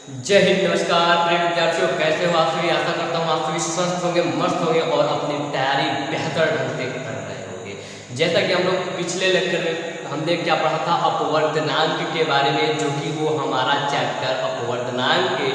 जय हिंद, नमस्कार प्रिय विद्यार्थियों, कैसे हो आप सभी। आशा करता हूँ आप सभी स्वस्थ होंगे, मस्त होंगे और अपनी तैयारी बेहतर ढंग से कर रहे होंगे। जैसा कि हम लोग पिछले लेक्चर में हमने क्या पढ़ा था, अपवर्तनांक के बारे में, जो कि वो हमारा चैप्टर अपवर्तनांक के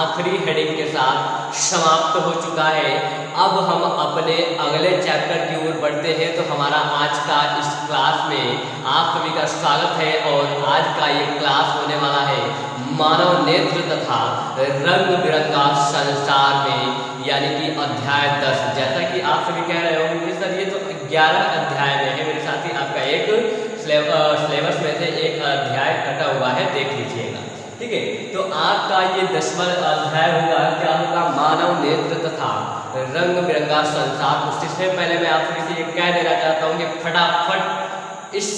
आखिरी हेडिंग के साथ समाप्त हो चुका है। अब हम अपने अगले चैप्टर की ओर बढ़ते हैं। तो हमारा आज का इस क्लास में आप सभी का स्वागत है और आज का ये क्लास होने वाला है मानव नेत्र तथा रंग बिरंगा संसार में, यानी कि अध्याय 10। जैसा कि आप सभी कह रहे होंगे कि सर ये तो 11 अध्याय में है। मेरे साथ ही आपका एक सिलेबस में से एक अध्याय कटा हुआ है, देख लीजिएगा, ठीक है। तो आपका ये 10वां अध्याय होगा, क्या होगा, मानव नेत्र तथा रंग बिरंगा संसार। उससे पहले मैं आप सभी से ये कह देना चाहता हूँ कि फटाफट इस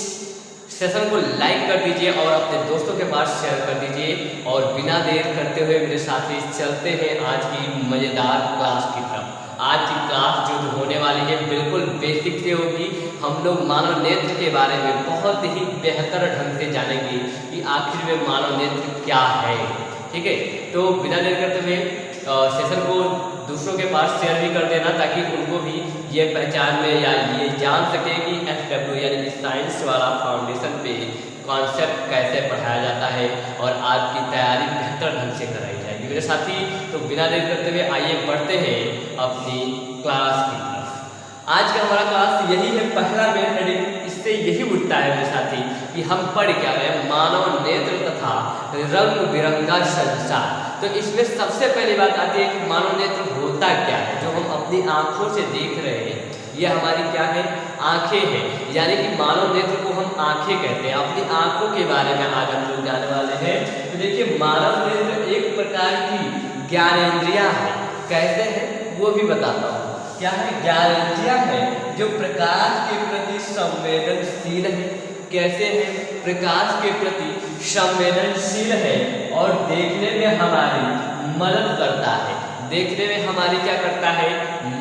सेशन को लाइक कर दीजिए और अपने दोस्तों के पास शेयर कर दीजिए। और बिना देर करते हुए मेरे साथी चलते हैं आज की मज़ेदार क्लास की तरफ। आज की क्लास जो होने वाली है बिल्कुल बेसिक से होगी। हम लोग मानव नेत्र के बारे में बहुत ही बेहतर ढंग से जानेंगे कि आखिर में मानव नेत्र क्या है, ठीक है। तो बिना देर करते हुए सेशन को दूसरों के पास शेयर भी कर देना, ताकि उनको भी ये पहचान में या ये जान सके कि SW यानी साइंस वाला फाउंडेशन पे कॉन्सेप्ट कैसे पढ़ाया जाता है और आपकी तैयारी बेहतर ढंग से कराई जाएगी मेरे साथी। तो बिना देर करते हुए आइए बढ़ते हैं अपनी क्लास की तरफ। आज का हमारा क्लास यही है, पहला मेन हेडिंग इससे यही उठता है मेरे साथी कि हम पढ़ क्या रहे हैं, मानव नेत्र तथा रंग बिरंगा संसार। तो इसमें सबसे पहली बात आती है कि मानव नेत्र होता क्या है। जो हम अपनी आंखों से देख रहे हैं ये हमारी क्या है, आंखें हैं, यानी कि मानव नेत्र को हम आंखें कहते हैं। अपनी आंखों के बारे में आज हम लोग जाने वाले हैं। तो देखिए, मानव नेत्र एक प्रकार की ज्ञानेंद्रियां है। कैसे है वो भी बताता हूँ। क्या है, ज्ञानेंद्रियां है जो प्रकाश के प्रति संवेदनशील है। कैसे है, प्रकाश के प्रति संवेदनशील है और देखने में हमारी मदद करता है। देखने में हमारी क्या करता है,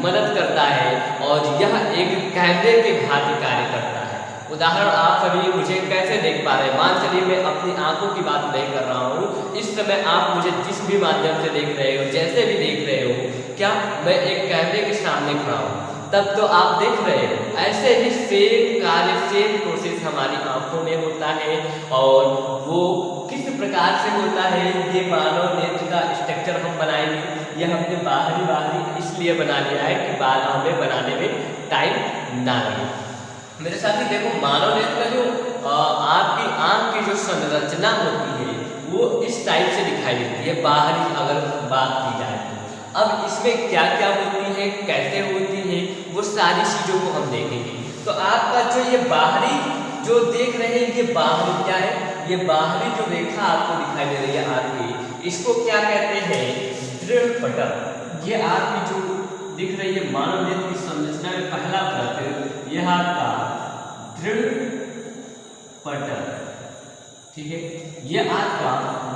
मदद करता है। और यह एक कैमरे के भांति कार्य करता है। उदाहरण आप सभी मुझे कैसे देख पा रहे हैं, मान चलिए मैं अपनी आंखों की बात नहीं कर रहा हूँ। इस समय आप मुझे जिस भी माध्यम से देख रहे हो, जैसे भी देख रहे हो, क्या मैं एक कैमरे के सामने खड़ा हूँ तब तो आप देख रहे हो। ऐसे ही सेम कार्य, सेम प्रोसेस हमारी आंखों में होता है। और वो किस प्रकार से होता है, ये मानव नेत्र का स्ट्रक्चर हम बनाएंगे। ये हमने बाहरी इसलिए बना लिया है कि बाद हमें बनाने में टाइम ना लगे। मेरे साथी देखो, मानव नेत्र का जो आपकी आंख की जो संरचना होती है वो इस टाइप से दिखाई देती है, बाहरी अगर बात की जाए तो। अब इसमें क्या क्या होती है, कैसे होती है, वो सारी चीज़ों को हम देखेंगे। तो आपका जो ये बाहरी जो देख रहे हैं, ये बाहरी क्या है, ये बाहरी जो रेखा आपको दिखाई दे रही है आपकी, इसको क्या कहते हैं, दृढ़ पटल। ये आपकी जो दिख रही है मानव नेत्र की संरचना में पहला परत, यह आपका दृढ़ पटल, ठीक है। ये आपका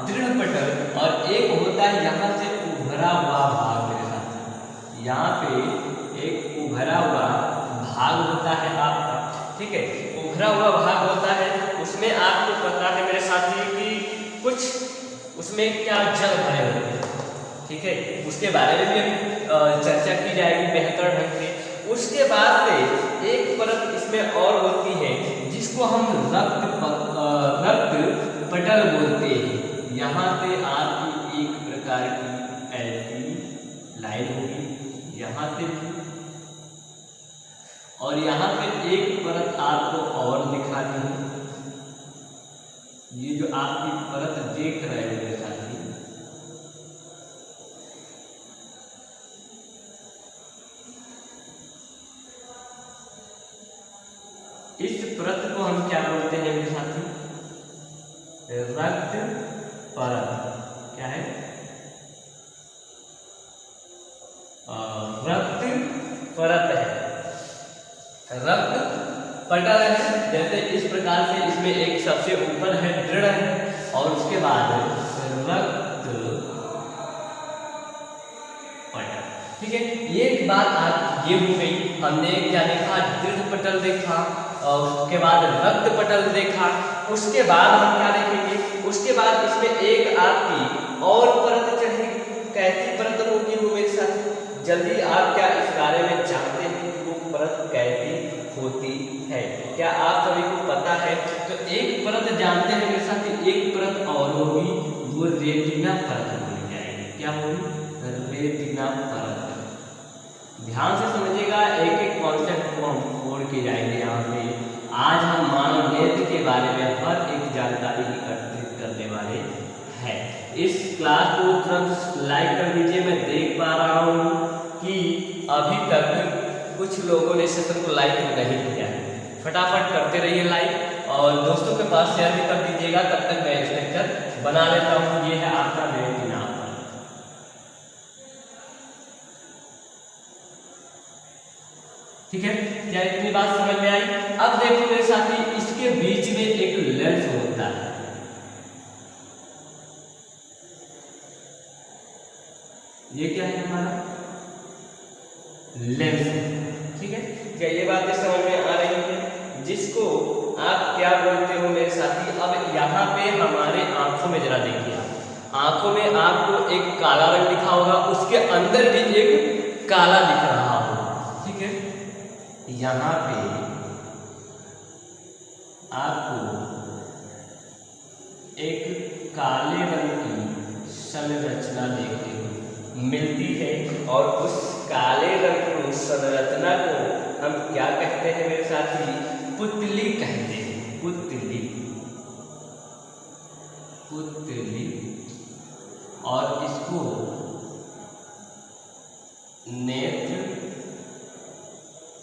दृढ़ पटल और एक होता है यहाँ से उभरा हुआ भाग। मेरे साथ यहाँ पे एक उभरा हुआ भाग होता है आपका, ठीक है। उभरा हुआ भाग होता है, उसमें आपको पता है मेरे साथी कि कुछ उसमें क्या जल भरे होते हैं, ठीक है। उसके बारे में भी अभी चर्चा की जाएगी बेहतर ढंग से। उसके बाद से एक परत इसमें और होती है जिसको हम रक्त पटल बोलते हैं। यहाँ पे आपकी एक प्रकार की ऐसी लाइन होगी, यहाँ से भी, और यहाँ पे एक परत आपको और दिखा दी है। ये जो आपकी परत देख रहे हैं मेरे साथी, इस परत को हम क्या बोलते हैं मेरे साथी, रक्त परत। क्या है, रक्त परत है, रक्त पटल है। जैसे इस प्रकार से इसमें एक सबसे ऊपर है दृढ़ है और उसके बाद रक्त पटल, ठीक है। ये बात आज ये हो गई, हमने क्या देखा, दृढ़ पटल देखा और उसके बाद रक्त पटल देखा। उसके बाद हम क्या देखेंगे, उसके बाद इसमें एक आपकी और होगी वो रेटिना परत बन जाएगी। क्या होगी? रेटिना परत। ध्यान से समझिएगा, एक एक कॉन्सेप्ट को हम छोड़ के जाएंगे यहाँ पे। आज हम मानव नेत्र के बारे में हर एक जानकारी एकत्रित करने वाले हैं। इस क्लास को तुरंत लाइक कर दीजिए। मैं देख पा रहा हूँ कि अभी तक कुछ लोगों ने सेशन को लाइक नहीं किया है। फटाफट करते रहिए लाइक और दोस्तों के पास शेयर भी कर दीजिएगा। तब तक मैं स्ट्रक्चर बना लेता हूँ। ये है आपका रेटिना। ठीक है, क्या इतनी बात समझ में आई? अब देखो मेरे साथी, इसके बीच में एक लेंस होता है। ये क्या है? हमारा लेंस। ठीक है, क्या ये बातें समझ में आ रही है? जिसको आप क्या बोलते हो मेरे साथी? अब यहाँ पे हमारे आंखों में जरा देखिए, आंखों में आपको एक काला रंग दिखा होगा, उसके अंदर भी एक काला दिख रहा होगा। ठीक है, यहाँ पे आपको एक काले रंग की संरचना देखने को मिलती है और उस काले रंग को, संरचना को हम क्या कहते हैं मेरे साथी? पुतली कहते हैं। पुतली, पुतली। और इसको नेत्र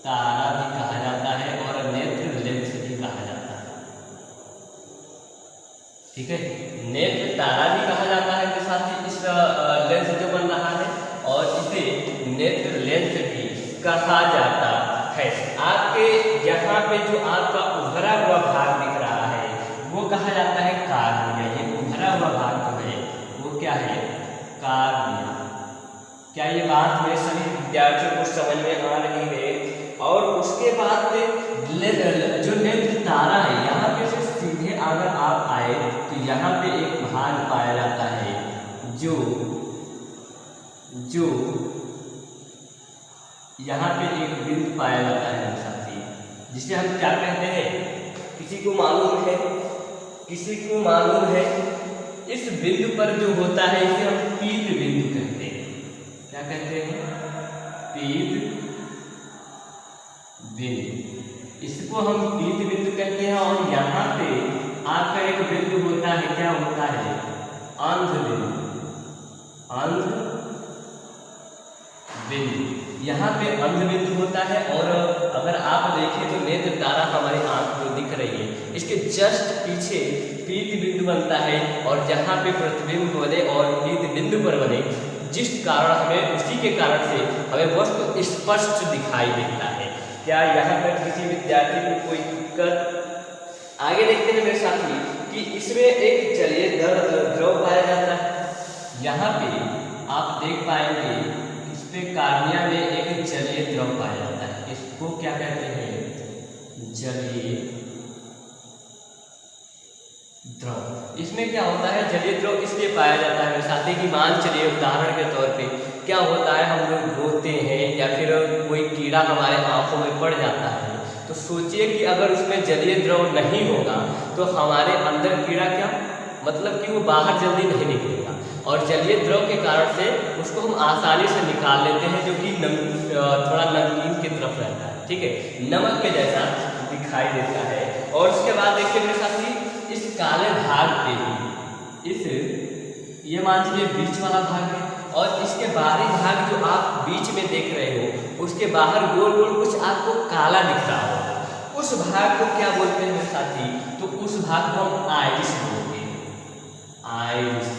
तारा भी कहा जाता है और नेत्र लेंस भी कहा जाता है। ठीक है, नेत्र तारा भी कहा जाता है मेरे साथी इस लेंस जो बन रहा है, और इसे नेत्र लेंस भी कहा जाता है। आपके यहाँ पे जो आपका उभरा हुआ भाग दिख रहा है वो कहा जाता है कार्निया। ये उभरा हुआ भाग जो है वो क्या है? कार्निया। क्या ये बात मेरे सभी विद्यार्थियों को समझ में आ रही है? और उसके बाद जो नेत्र तारा है, यहाँ पे से सीधे अगर आप आए तो यहाँ पे एक भाग पाया जाता है जो यहाँ पे एक बिंदु पाया जाता है साथी, जिसे हम क्या कहते हैं? किसी को मालूम है? किसी को मालूम है? इस बिंदु पर जो होता है इसे हम पीत बिंदु कहते हैं। क्या कहते हैं? पीत बिंदु। इसको हम पीत बिंदु कहते हैं। और यहाँ पे आपका एक बिंदु होता है, क्या होता है? अंध बिंदु। अंध बिंदु, यहाँ पे अंध बिंदु होता है। और अगर आप देखें तो नेत्र तारा हमारी आंख में दिख रही है, इसके जस्ट पीछे पीत बिंदु बनता है। और जहाँ पे प्रतिबिंब बने और पीत बिंदु पर बने, जिस कारण हमें, उसी के कारण से हमें वस्तु स्पष्ट दिखाई देता है। क्या यहाँ पर किसी विद्यार्थी को कोई दिक्कत? आगे देखते हैं मेरे साथी कि इसमें एक जलीय द्रव पाया जाता है। यहाँ पे आप देख पाएंगे इस पे कार्निया में एक जलीय द्रव पाया जाता है। इसको क्या कहते हैं? जलीय द्रव। इसमें क्या होता है? जलीय द्रव इसलिए पाया जाता है मेरे साथी कि मान चलिए उदाहरण के तौर पे क्या होता है, हम लोग रोते हैं या फिर कोई कीड़ा हमारे आंखों में पड़ जाता है, तो सोचिए कि अगर उसमें जलीय द्रव नहीं होगा तो हमारे अंदर कीड़ा क्या, मतलब कि वो बाहर जल्दी नहीं निकलेगा। और जलीय द्रव के कारण से उसको हम आसानी से निकाल लेते हैं, जो कि थोड़ा नमकीन की तरफ रहता है। ठीक है, नमक के जैसा दिखाई देता है। और उसके बाद देखिए मेरे साथी, इस काले भाग पे ही ये मान लीजिए बीच वाला भाग है, और इसके बाहरी भाग जो आप बीच में देख रहे हो, उसके बाहर गोल गोल कुछ आपको काला दिख रहा हो, उस भाग को क्या बोलते हैं मेरे साथी? तो उस भाग को हम आइरिस बोलते हैं। आइरिस।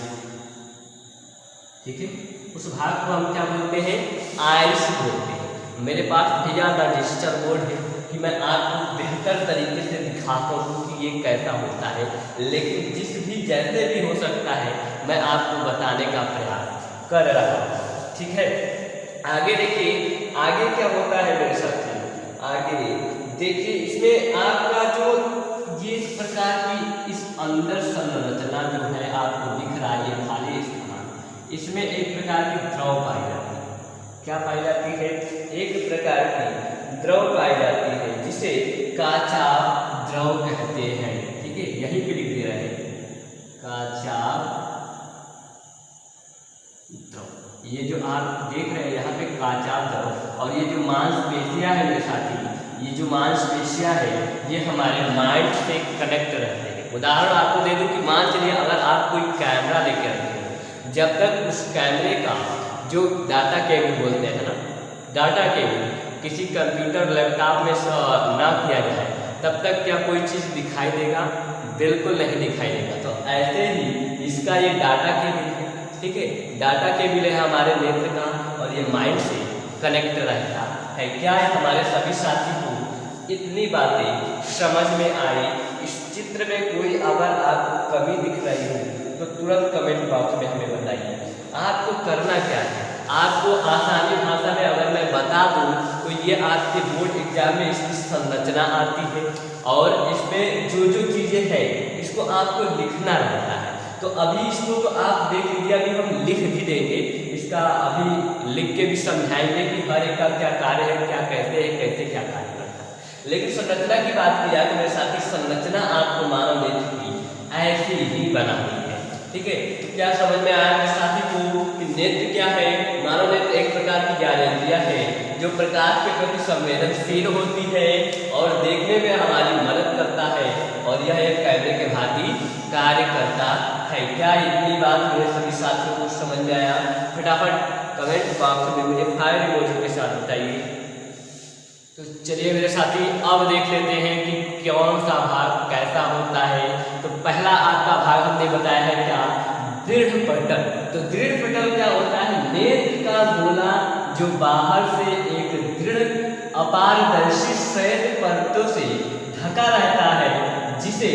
ठीक है, उस भाग को हम क्या बोलते हैं? आइरिस बोलते हैं। मेरे पास भैया रजिस्टर बोर्ड है कि मैं आपको बेहतर तरीके से दिखाता हूँ कि ये कैसा होता है, लेकिन जिस भी जैसे भी हो सकता है मैं आपको बताने का प्रयास कर रहा हूँ। ठीक है, आगे देखिए, आगे क्या होता है मेरे साथी? आगे देखिए, इसमें आपका जो ये इस प्रकार की इस अंदर संरचना जो है आपको दिख रहा है, ये खाली स्थान, इसमें एक प्रकार की द्रव पाई जाती है। क्या पाई जाती है? एक प्रकार की द्रव पाई जाती है, जिसे काचा द्रव कहते हैं। ठीक है, यही पे लिख दे रहे हैं, काचाभ द्रव। ये जो आप देख रहे हैं यहाँ पे काचाभ द्रव, और ये जो मांसपेशियां है मेरे साथी, ये जो मांसपेशियां है ये हमारे माइंड से कनेक्ट रहते हैं। उदाहरण आपको दे दूं कि मान चलिए अगर आप कोई कैमरा लेके आते हैं, जब तक उस कैमरे का जो डाटा केबल बोलते हैं ना, डाटा केबल किसी कंप्यूटर लैपटॉप में ना किया जाए तब तक क्या कोई चीज़ दिखाई देगा? बिल्कुल नहीं दिखाई देगा। तो ऐसे ही इसका ये डाटा केबल है, ठीक है, डाटा केबल है हमारे नेत्र का, और ये माइंड से कनेक्ट रहता है। क्या है हमारे सभी साथी को इतनी बातें समझ में आई? इस चित्र में कोई अगर आपको कमी दिख रही हो तो तुरंत कमेंट बॉक्स में हमें बताइए। आपको करना क्या है, आपको आसानी भाषा में अगर मैं बता दूं तो ये आपके बोर्ड एग्जाम में इसकी संरचना आती है, और इसमें जो जो चीज़ें हैं इसको आपको लिखना रहता है। तो अभी इसको तो आप देख लीजिए, अभी हम लिख भी देंगे इसका, अभी लिख के भी समझाएंगे कि हर एक का क्या कार्य है, क्या कहते हैं, कैसे क्या कार्य करता है। लेकिन संरचना की बात की जाए तो मेरे साथी संरचना आपको मानव नेत्र की ऐसी ही बनानी है, ठीक है। तो क्या समझ में आया मेरे साथी को कि नेत्र क्या है? मानव नेत्र एक प्रकार की ज्ञानेंद्रिया है जो प्रकाश के प्रति संवेदनशील होती है और देखने में हमारी मदद करता है, और यह एक कैमरे के भांति कार्य करता है। क्या इतनी बात मेरे सभी साथियों को समझ में आया? फटाफट कमेंट बॉक्स में मुझे फायर इमोजी के साथ बताइए। तो चलिए मेरे साथी अब देख लेते हैं कि कौन सा भाग कैसा होता है। तो पहला आपका भाग हमने बताया है क्या? दृढ़ पटल। तो दृढ़ पटल क्या होता है? नेत्र का गोला जो बाहर से एक दृढ़ अपारदर्शी श्वेत परतों से ढका रहता है, जिसे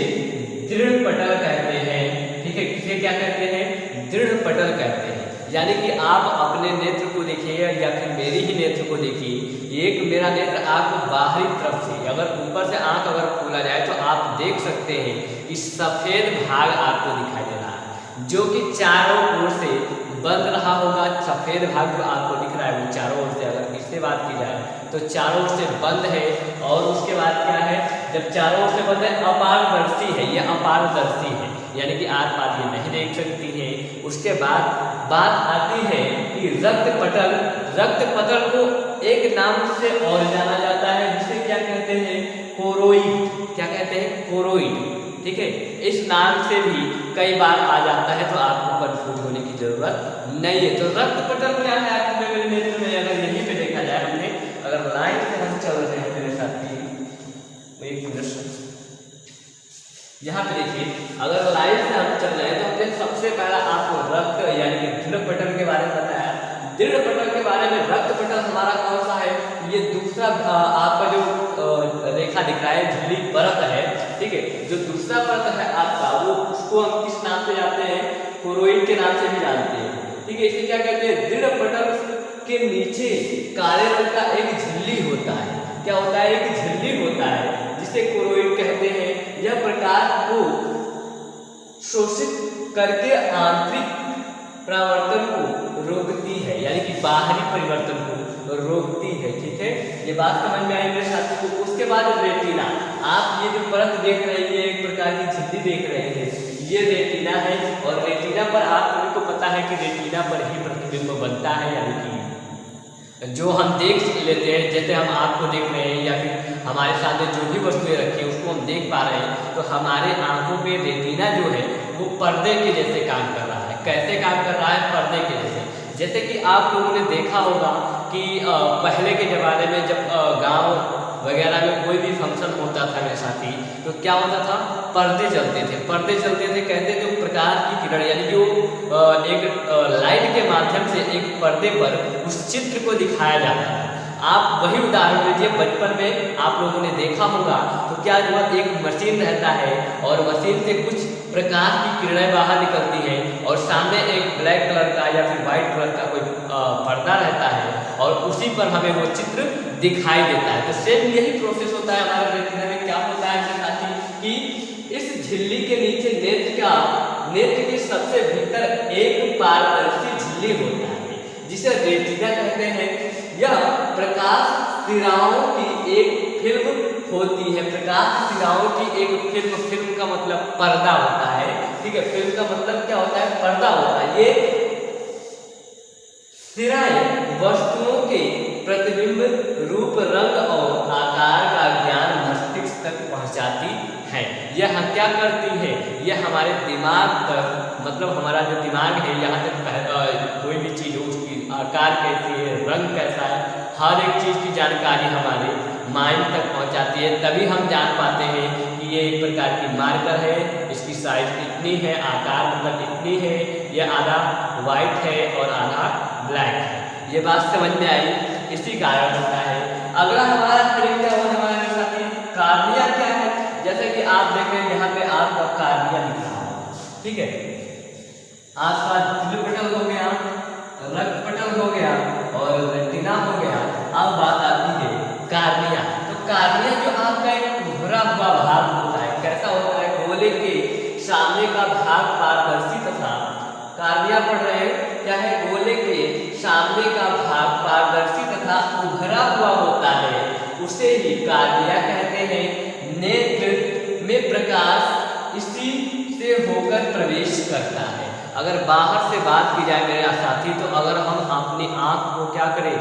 दृढ़ पटल कहते हैं, ठीक है। किसे क्या कहते हैं? दृढ़ पटल कहते हैं। यानी कि आप अपने नेत्र को देखिए या फिर मेरी ही नेत्र को देखिए, एक मेरा नेत्र आपको बाहरी तरफ से, अगर ऊपर से आंख अगर खोला जाए तो आप देख सकते हैं इस सफ़ेद भाग आपको दिखाई दे रहा है, जो कि चारों ओर से बंद रहा होगा। सफ़ेद भाग जो आपको दिख रहा है वो चारों ओर से, अगर इससे बात की जाए तो चारों ओर से बंद है। और उसके बाद क्या है? जब चारों ओर से बंद है, अपारदर्शी है, यह अपारदर्शी है, यानी कि आर पार ये नहीं देख सकती है। उसके बाद बात आती है कि रक्त पटल। रक्त पटल को एक नाम से और जाना जाता है, जिसे क्या कहते हैं? कोरोइड। क्या कहते हैं? कोरोइड, ठीक है। इस नाम से भी कई बार आ जाता है, तो आपको कंफ्यूज होने की जरूरत नहीं है। तो रक्त पटल क्या है आपके मेरे नेत्र में? अगर यहीं पे देखा जाए, हमने अगर लाइन से हम चल रहे हैं मेरे साथी, एक मिनट यहाँ पे देखिए, अगर लाइन से हम चल रहे हैं तो हमने सबसे पहला आपको रक्त यानी कि दृढ़ पटल के बारे में बताया। दृढ़ पटल के बारे में रक्त पटल हमारा कौन सा है? ये दूसरा आपका जो रेखा दिख रहा है, झिल्ली परत है, ठीक है। जो दूसरा परत है आपका, वो उसको हम किस नाम से जानते हैं? कोरोइड के नाम से भी जानते हैं, ठीक है। इसे क्या कहते हैं? दृढ़ पटल के नीचे काले रंग का एक झिल्ली होता है। क्या होता है? एक झिल्ली होता है जिसे कोरोइड कहते हैं। यह प्रकाश को शोषित करके आंतरिक परावर्तन को रोकती है, यानी कि बाहरी परिवर्तन को रोकती है, ठीक है। ये बात समझ में आई मेरे साथियों को। उसके बाद रेटिना, आप ये जो परत देख रहे हैं, ये एक प्रकार की झिल्ली देख रहे हैं, ये रेटिना है। और रेटिना पर आप सभी को पता है कि रेटिना पर ही प्रतिबिंब बनता है, यानी कि जो हम देख लेते हैं, जैसे हम आपको देख रहे हैं या फिर हमारे सामने जो भी वस्तुएं रखी है उसको हम देख पा रहे हैं, तो हमारे आंखों पे रेटिना जो है वो पर्दे के जैसे काम कर रहा है। कैसे काम कर रहा है? पर्दे के जैसे। जैसे कि आप लोगों ने देखा होगा कि पहले के ज़माने में जब गांव वगैरह में कोई भी फंक्शन होता था मेरे साथी, तो क्या होता था? पर्दे चलते थे। पर्दे चलते थे कहते थे प्रकाश की किरण, यानी कि वो एक लाइट के माध्यम से एक पर्दे पर उस चित्र को दिखाया जाता था। आप वही उदाहरण लीजिए, बचपन में आप लोगों ने देखा होगा तो क्या हुआ? एक मशीन रहता है और मशीन से कुछ प्रकाश की किरणें बाहर निकलती हैं और सामने एक ब्लैक कलर का या फिर व्हाइट कलर का कोई पर्दा रहता है और उसी पर हमें वो चित्र दिखाई देता है। तो सेम यही प्रोसेस होता है हमारे रेटिना में। क्या होता है मेरे साथी कि इस झिल्ली के नीचे नेत्र के सबसे भीतर एक पारदर्शी झिल्ली होता है, जिसे रेटिना कहते हैं। यह प्रकाश सिराओं की एक फिल्म होती है। प्रकाश सिराओं की एक फिल्म का मतलब पर्दा होता है, ठीक है। फिल्म का मतलब क्या होता है? पर्दा होता है। ये सिराएं वस्तुओं के प्रतिबिंब, रूप, रंग और आकार का ज्ञान मस्तिष्क तक पहुंचाती है। यह क्या करती है? यह हमारे दिमाग तक, मतलब हमारा जो दिमाग है यहाँ तक कोई भी चीज़ हो, उसकी आकार कैसी है, रंग कैसा है, हर एक चीज़ की जानकारी हमारे माइंड तक पहुंचाती है। तभी हम जान पाते हैं कि ये एक प्रकार की मार्कर है, इसकी साइज इतनी है, आकार मतलब इतनी है, यह आधा वाइट है और आधा ब्लैक है। ये बात समझ में आई? इसी कारण होता है। अगला हमारा फिर क्या होने वाला है साथी? कार्निया क्या है? जैसे कि आप देखें यहाँ पे आपका कार्निया दिख रहा है, ठीक है। आपका दिल पटल हो गया, रक्त पटल हो गया और रेटिना हो गया। अब बात आती है कार्निया। तो कार्निया जो आपका एक भरा हुआ भाग होता है, कैसा होता है? गोले के सामने का भाग पारदर्शी तथा, कार्निया पढ़ रहे हैं क्या है? गोले के सामने का भाग पारदर्शी तथा उभरा हुआ होता है, उसे ही कार्निया कहते हैं। नेत्र में प्रकाश इसी से होकर प्रवेश करता है। अगर बाहर से बात की जाए मेरे साथी, तो अगर हम अपनी आँख को क्या करें?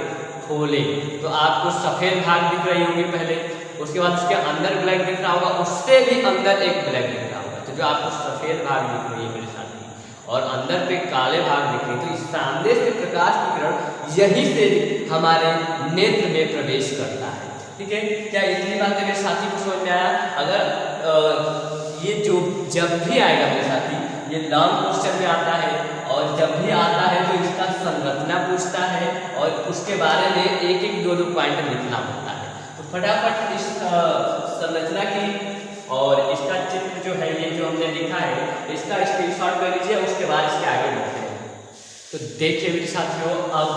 खोले, तो आपको सफ़ेद भाग दिख रही होगी पहले, उसके बाद उसके अंदर ब्लैक दिख रहा होगा, उससे भी अंदर एक ब्लैक दिख रहा होगा। तो जो आपको सफ़ेद भाग दिख रही है मेरे साथी और अंदर पे काले भाग दिख रही है, तो इस सामने से प्रकाश की किरण यही से हमारे नेत्र में प्रवेश करता है, ठीक है। क्या इतनी बातें मेरे साथी को समझ में आया? अगर ये जो जब भी आएगा मेरे साथी, ये लॉन्ग क्वेश्चन में आता है और जब भी आता है तो इसका संरचना पूछता है और उसके बारे में एक एक दो पॉइंट लिखना होता है। तो फटाफट इस संरचना की और इसका चित्र जो है, ये जो हमने लिखा है, इसका स्क्रीनशॉट ले लीजिए, उसके बाद इसके आगे बढ़ते हैं। तो देखिए मेरे साथियों, अब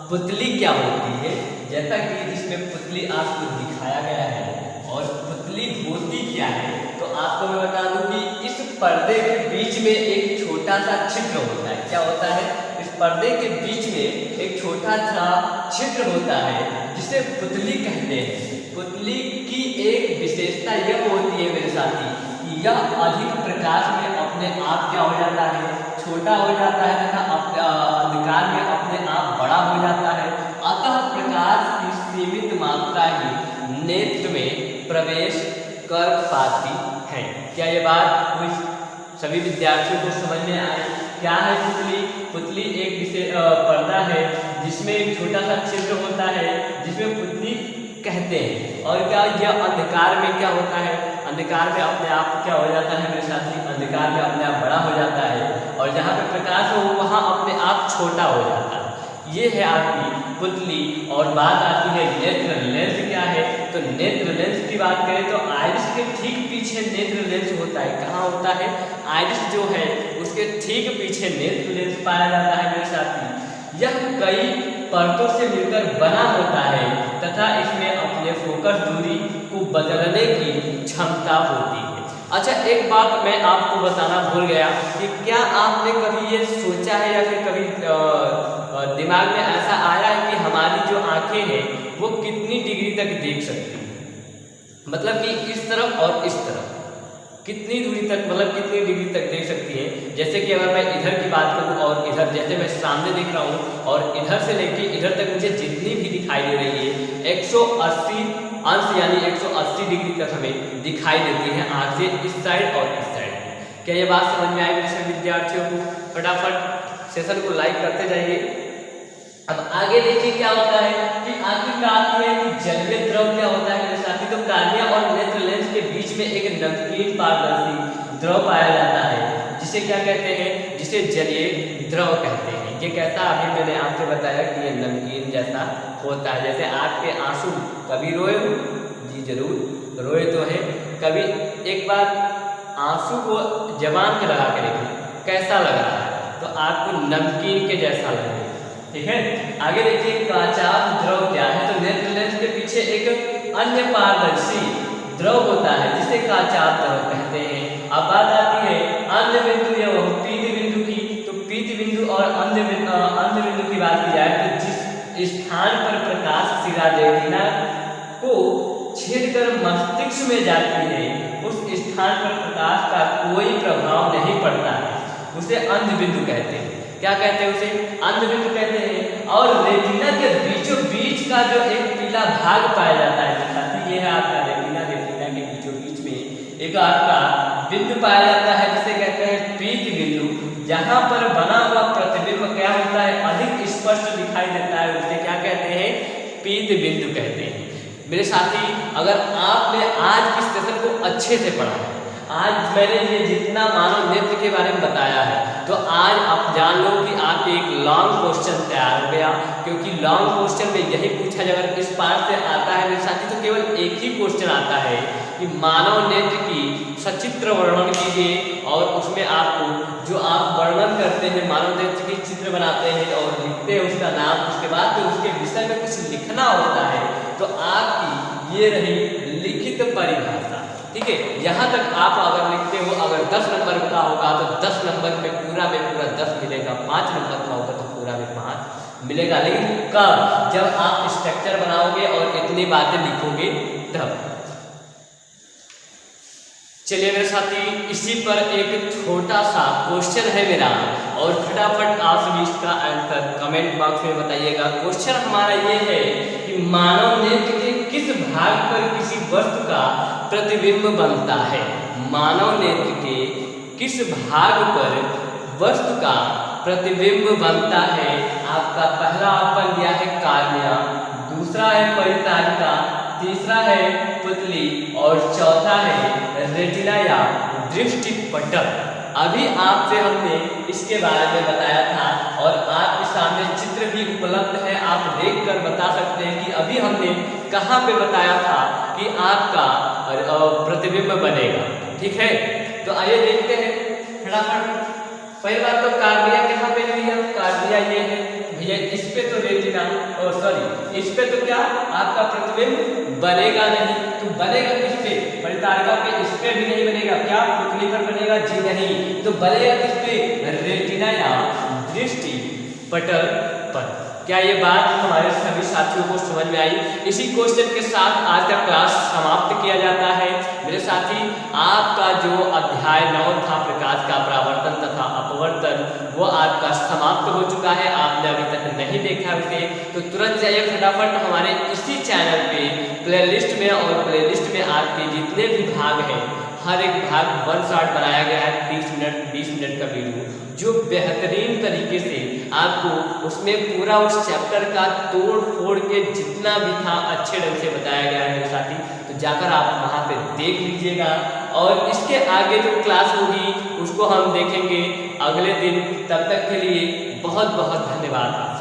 पुतली क्या होती है? जैसा कि इसमें पुतली आपको दिखाया गया है और पुतली होती क्या है, तो आपको मैं बता दूं कि इस पर्दे के बीच में एक छोटा सा छिद्र होता है। क्या होता है? इस पर्दे के बीच में एक छोटा सा छिद्र होता है जिसे पुतली कहते हैं। पुतली की एक विशेषता यह होती है मेरे साथी कि यह अधिक प्रकाश में अपने आप क्या हो जाता है? छोटा हो जाता है तथा अंधकार में अपने आप बड़ा हो जाता है। अतः प्रकाश की सीमित मात्रा ही नेत्र में प्रवेश कर पाती है। क्या ये बात सभी विद्यार्थियों को समझ में आए? क्या है पुतली? पुतली एक विशेष पर्दा है जिसमें एक छोटा सा छिद्र होता है जिसमें पुतली कहते हैं। और क्या यह अंधकार में क्या होता है? अंधकार में अपने आप क्या हो जाता है मेरे साथी? अंधकार में अपने आप बड़ा हो जाता है और जहाँ पे प्रकाश हो वहाँ अपने आप छोटा हो जाता है। ये है आपकी पुतली। और बात आती है नेत्र लेंस क्या है? तो नेत्र लेंस की बात करें तो आइरिस के ठीक पीछे नेत्र लेंस होता है। कहाँ होता है? आइरिस जो है उसके ठीक पीछे नेत्र लेंस पाया जाता है मेरे साथी। यह कई परतों से मिलकर बना होता है तथा इसमें अपने फोकस दूरी को बदलने की क्षमता होती है। अच्छा, एक बात मैं आपको बताना भूल गया कि क्या आपने कभी ये सोचा है या फिर कभी दिमाग में ऐसा आया है कि हमारी जो आंखें हैं वो कितनी डिग्री तक देख सकती हैं? मतलब कि इस तरफ और इस तरफ कितनी दूरी तक, मतलब कितनी डिग्री तक देख सकती है? जैसे कि अगर मैं इधर की बात करूं और इधर, जैसे मैं सामने देख रहा हूं और इधर से लेके इधर तक मुझे जितनी भी दिखाई दे रही है 180 अंश यानी 180 डिग्री तक हमें दिखाई देती है आँख से, इस साइड और इस साइड। क्या ये बात समझ में आएगी सभी विद्यार्थियों को? फटाफट सेशन को लाइक करते जाइए। अब आगे देखिए क्या होता है कि आखिरकार है कि जलीय द्रव क्या होता है मेरे साथी? तो कार्निया और नेत्र लेंस के बीच में एक नमकीन पारदर्शी द्रव पाया जाता है जिसे क्या कहते हैं? जिसे जलीय द्रव कहते हैं। ये कैसा? अभी मैंने आपको बताया कि ये नमकीन जैसा होता है। जैसे आपके आंसू कभी रोए हो? जी जरूर रोए तो है। कभी एक बार आंसू को जबान पे लगा के देखिए कैसा लग रहा है, तो आपको नमकीन के जैसा लगेगा, ठीक है। आगे देखिए काचाभ द्रव क्या है? तो नेत्र लेंस के पीछे एक अन्य पारदर्शी द्रव होता है जिसे काचाभ द्रव कहते हैं। अब बात आती है अंध बिंदु या पीत बिंदु की। तो पीत बिंदु और अंध बिंदु की बात की जाए तो जिस स्थान पर प्रकाश सिरा रेटिना को छेद कर मस्तिष्क में जाती है उस स्थान पर प्रकाश का कोई प्रभाव नहीं पड़ता है, उसे अंध बिंदु कहते हैं। क्या कहते हैं? उसे अंध बिंदु कहते हैं। और रेटिना के बीचों बीच का जो एक पीला भाग पाया जाता है साथी, ये है आपका रेटिना। रेटिना के बीचों बीच में एक आपका बिंदु पाया जाता है जिसे कहते हैं पीत बिंदु, जहां पर बना हुआ प्रतिबिंब क्या होता है, अधिक स्पष्ट दिखाई देता है, उसे क्या कहते हैं? पीत बिंदु कहते हैं। मेरे साथी, अगर आपने आज इस सेशन को अच्छे से पढ़ा है, आज मैंने ये जितना मानव नेत्र के बारे में बताया है, तो आज आप जान लो कि आपके एक लॉन्ग क्वेश्चन तैयार हो गया, क्योंकि लॉन्ग क्वेश्चन में यही पूछा जाए, अगर इस पार्ट से आता है मेरे साथी तो केवल एक ही क्वेश्चन आता है कि मानव नेत्र की सचित्र वर्णन कीजिए, और उसमें आपको जो आप वर्णन करते हैं मानव नेत्र की चित्र बनाते हैं और लिखते हैं उसका नाम, उसके बाद तो उसके विषय में कुछ लिखना होता है, तो आपकी ये रही लिखित परिभाषा। ठीक है, यहाँ तक आप अगर लिखते हो, अगर 10 नंबर का होगा तो 10 नंबर में पूरा 10 मिलेगा, 5 नंबर का होगा तो पूरा 5 मिलेगा। लेकिन कब? जब आप स्ट्रक्चर बनाओगे और इतनी बातें लिखोगे तब। चलिए मेरे साथी, इसी पर एक छोटा सा क्वेश्चन है मेरा, और फटाफट आप सभी इसका आंसर कमेंट बॉक्स में बताइएगा। क्वेश्चन हमारा ये है कि मानव नेत्र के किस भाग पर किसी वस्तु का प्रतिबिंब बनता है? मानव नेत्र के किस भाग पर वस्तु का प्रतिबिंब बनता है? आपका पहला ऑप्शन दिया है कार्निया, दूसरा है परितारिका, तीसरा है पुतली, और चौथा है रेटिना या दृष्टि पटल। अभी आपसे हमने इसके बारे में बताया था, और आपके सामने चित्र भी उपलब्ध है, आप देखकर बता सकते हैं कि अभी हमने कहाँ पे बताया था कि आपका प्रतिबिंब बनेगा। ठीक है, तो आइए देखते हैं फटाफट। पहली बात तो कार्निया कहाँ पे लिया? कार्निया ये है भैया, इस पे तो रेटिना, और सॉरी इस पे तो क्या आपका प्रतिबिंब बनेगा नहीं, तो बनेगा किस पे? परितारिका पे, इस पे भी नहीं बनेगा। क्या पुतली पर बनेगा? जी नहीं। तो बनेगा किस पे? रेटिना या दृष्टि पटल पर। क्या ये बात हमारे सभी साथियों को समझ में आई? इसी क्वेश्चन के साथ आज का क्लास समाप्त किया जाता है। मेरे साथी, आपका जो अध्याय 9 था प्रकाश का परावर्तन तथा अपवर्तन, वो आपका समाप्त हो चुका है। आपने अभी तक नहीं देखा उसे तो तुरंत जाइए फटाफट हमारे इसी चैनल पे प्लेलिस्ट में, और प्लेलिस्ट में आपके जितने भी भाग हैं हर एक भाग 1 शॉट बनाया गया है, 30 मिनट 20 मिनट का वीडियो, जो बेहतरीन तरीके से आपको उसमें पूरा उस चैप्टर का तोड़ फोड़ के जितना भी था अच्छे ढंग से बताया गया है मेरे साथी। तो जाकर आप वहाँ पे देख लीजिएगा, और इसके आगे जो क्लास होगी उसको हम देखेंगे अगले दिन। तब तक के लिए बहुत बहुत धन्यवाद।